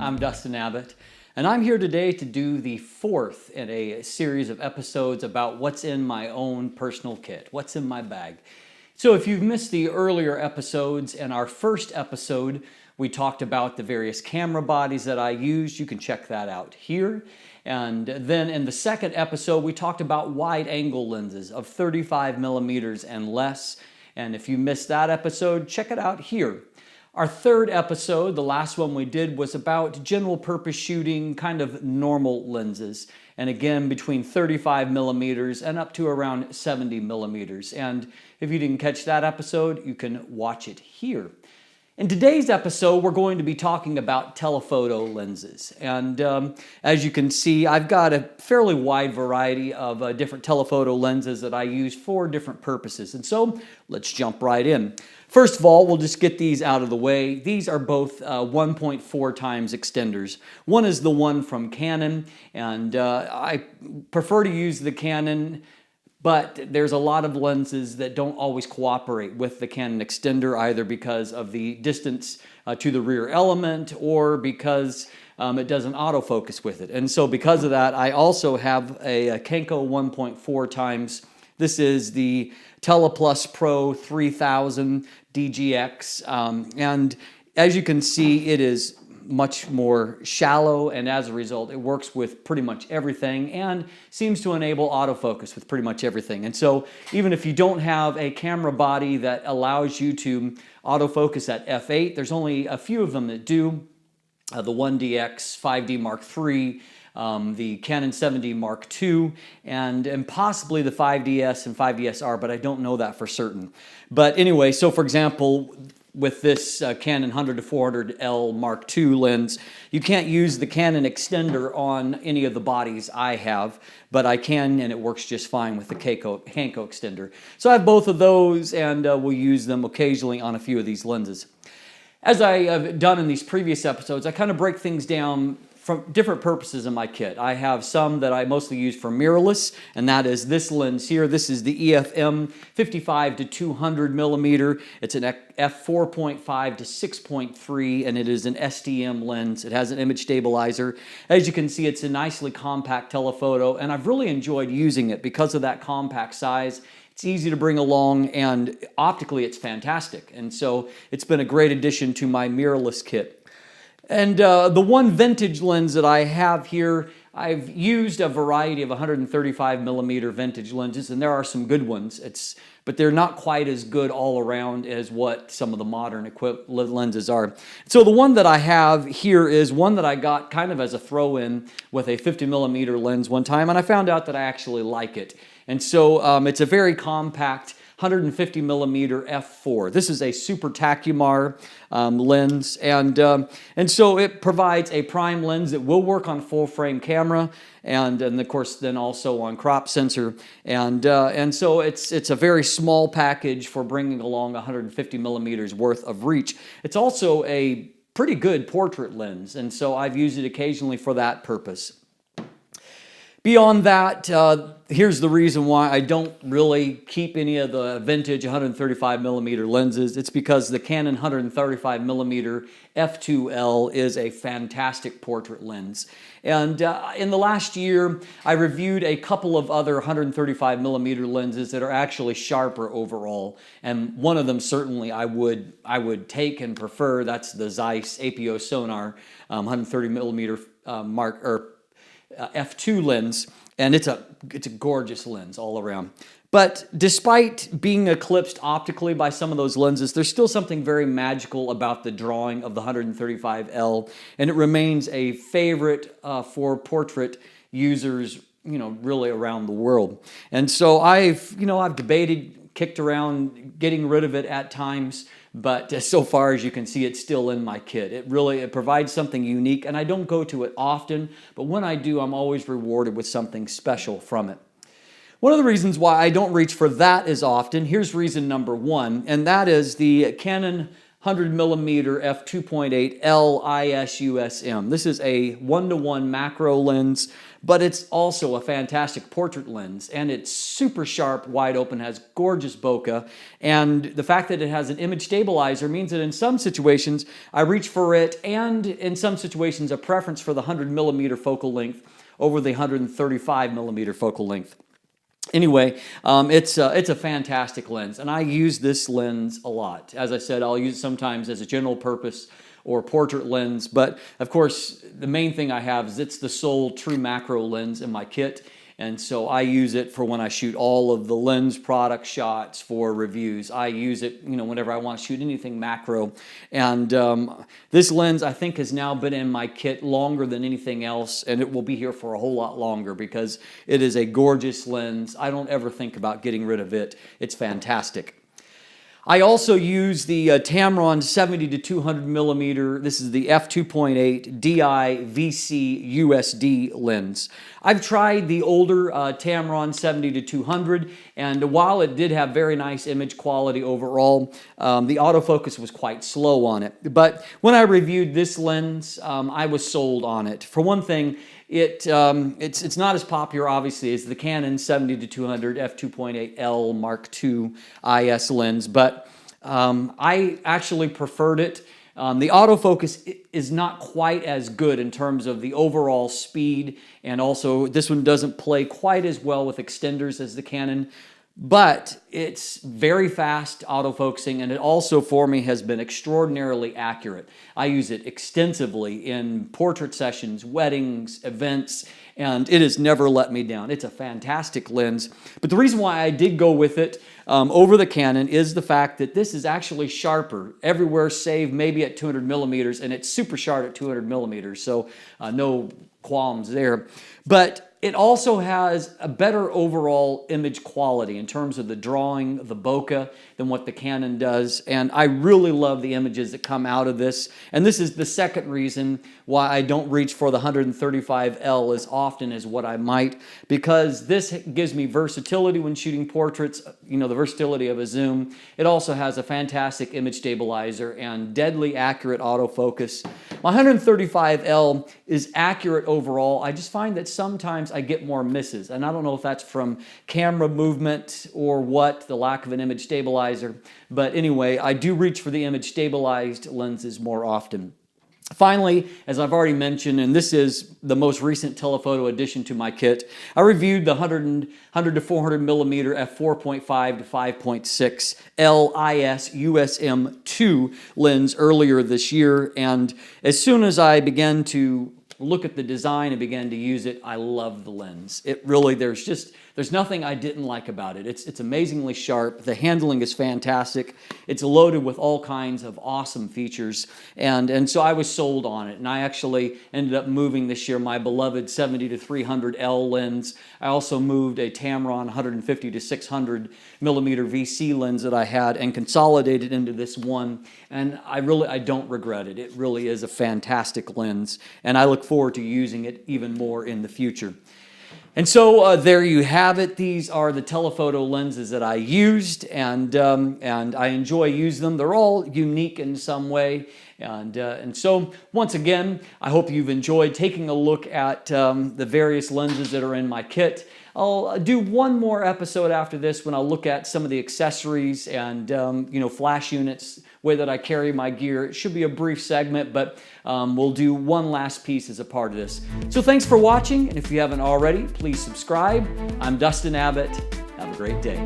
I'm Dustin Abbott, and I'm here today to do the fourth in a series of episodes about what's in my own personal kit, what's in my bag. So if you've missed the earlier episodes, in our first episode, we talked about the various camera bodies that I used. You can check that out here. And then in the second episode, we talked about wide angle lenses of 35 millimeters and less. And if you missed that episode, check it out here. Our third episode, the last one we did, was about general purpose shooting, kind of normal lenses. And again, between 35 millimeters and up to around 70 millimeters. And if you didn't catch that episode, you can watch it here. In today's episode, we're going to be talking about telephoto lenses. And as you can see, I've got a fairly wide variety of different telephoto lenses that I use for different purposes. And so let's jump right in. First of all, we'll just get these out of the way. These are both 1.4 times extenders. One is the one from Canon, and I prefer to use the Canon, but there's a lot of lenses that don't always cooperate with the Canon extender, either because of the distance to the rear element or because it doesn't autofocus with it. And so because of that, I also have a Kenko 1.4 times. This is the Teleplus Pro 3000 DGX, and as you can see, it is much more shallow, and as a result, it works with pretty much everything and seems to enable autofocus with pretty much everything. And so even if you don't have a camera body that allows you to autofocus at f8, there's only a few of them that do. The 1DX, 5D Mark III, the Canon 7D Mark II, and possibly the 5DS and 5DSR, but I don't know that for certain. But anyway, so for example, with this Canon 100-400L Mark II lens, you can't use the Canon extender on any of the bodies I have, but I can, and it works just fine with the Kenko extender. So I have both of those, and we'll use them occasionally on a few of these lenses. As I have done in these previous episodes, I kind of break things down from different purposes in my kit. I have some that I mostly use for mirrorless, and that is this lens here. This is the EFM 55 to 200 millimeter. It's an f4.5 to 6.3, and it is an STM lens. It has an image stabilizer. As you can see, it's a nicely compact telephoto, and I've really enjoyed using it because of that compact size. It's easy to bring along, and optically it's fantastic. And so it's been a great addition to my mirrorless kit. And the one vintage lens that I have here, I've used a variety of 135 millimeter vintage lenses, and there are some good ones. But they're not quite as good all around as what some of the modern lenses are. So the one that I have here is one that I got kind of as a throw-in with a 50 millimeter lens one time, and I found out that I actually like it. And so it's a very compact 150 millimeter f4. This is a super Tacumar lens, and so it provides a prime lens that will work on full frame camera, and of course then also on crop sensor, and so it's a very small package for bringing along 150 millimeters worth of reach. It's also a pretty good portrait lens, and so I've used it occasionally for that purpose. Beyond that, here's the reason why I don't really keep any of the vintage 135 millimeter lenses. It's because the Canon 135 millimeter f2L is a fantastic portrait lens. And in the last year, I reviewed a couple of other 135 millimeter lenses that are actually sharper overall. And one of them certainly I would take and prefer. That's the Zeiss APO Sonar 130 millimeter f2 lens, and it's a gorgeous lens all around. But despite being eclipsed optically by some of those lenses, there's still something very magical about the drawing of the 135L, and it remains a favorite for portrait users, really around the world. And so I've debated, kicked around getting rid of it at times, but so far as you can see, it's still in my kit. It provides something unique, and I don't go to it often, but when I do, I'm always rewarded with something special from it. One of the reasons why I don't reach for that as often, here's reason number one, and that is the Canon 100mm f2.8 LIS-USM. This is a 1:1 macro lens, but it's also a fantastic portrait lens, and it's super sharp, wide open, has gorgeous bokeh, and the fact that it has an image stabilizer means that in some situations I reach for it, and in some situations a preference for the 100mm focal length over the 135mm focal length. Anyway, it's a fantastic lens, and I use this lens a lot. As I said, I'll use it sometimes as a general purpose or portrait lens, but of course the main thing I have is it's the sole true macro lens in my kit, and so I use it for when I shoot all of the lens product shots for reviews. I use it, whenever I want to shoot anything macro, and this lens I think has now been in my kit longer than anything else, and it will be here for a whole lot longer because it is a gorgeous lens. I don't ever think about getting rid of it. It's fantastic. I also use the Tamron 70 to 200mm. This is the f2.8 DI VC USD lens. I've tried the older Tamron 70 to 200, and while it did have very nice image quality overall, the autofocus was quite slow on it. But when I reviewed this lens, I was sold on it. For one thing, it's not as popular, obviously, as the Canon 70 to 200 f2.8 L Mark II IS lens, but I actually preferred it. The autofocus is not quite as good in terms of the overall speed, and also this one doesn't play quite as well with extenders as the Canon, but it's very fast autofocusing, and it also for me has been extraordinarily accurate. I use it extensively in portrait sessions, weddings, events, and it has never let me down. It's a fantastic lens, but the reason why I did go with it over the Canon is the fact that this is actually sharper everywhere save maybe at 200mm, and it's super sharp at 200mm, so no qualms there. But it also has a better overall image quality in terms of the drawing, the bokeh, than what the Canon does. And I really love the images that come out of this. And this is the second reason why I don't reach for the 135L as often as what I might, because this gives me versatility when shooting portraits, the versatility of a zoom. It also has a fantastic image stabilizer and deadly accurate autofocus. My 135L is accurate overall. I just find that sometimes I get more misses, and I don't know if that's from camera movement or what, the lack of an image stabilizer, but anyway, I do reach for the image stabilized lenses more often. Finally, as I've already mentioned, and this is the most recent telephoto addition to my kit, I reviewed the 100 to 400mm f4.5 to 5.6 LIS-USM2 lens earlier this year, and as soon as I began to look at the design and began to use it, I love the lens. It really, there's nothing I didn't like about it. It's amazingly sharp. The handling is fantastic. It's loaded with all kinds of awesome features, and so I was sold on it. And I actually ended up moving this year my beloved 70 to 300L lens. I also moved a Tamron 150 to 600mm VC lens that I had and consolidated into this one. And I don't regret it. It really is a fantastic lens, and I look forward to using it even more in the future. And so there you have it. These are the telephoto lenses that I used, and I enjoy using them. They're all unique in some way, and so once again, I hope you've enjoyed taking a look at the various lenses that are in my kit. I'll do one more episode after this when I'll look at some of the accessories and flash units, way that I carry my gear. It should be a brief segment, but we'll do one last piece as a part of this. So thanks for watching, and if you haven't already, please subscribe. I'm Dustin Abbott. Have a great day.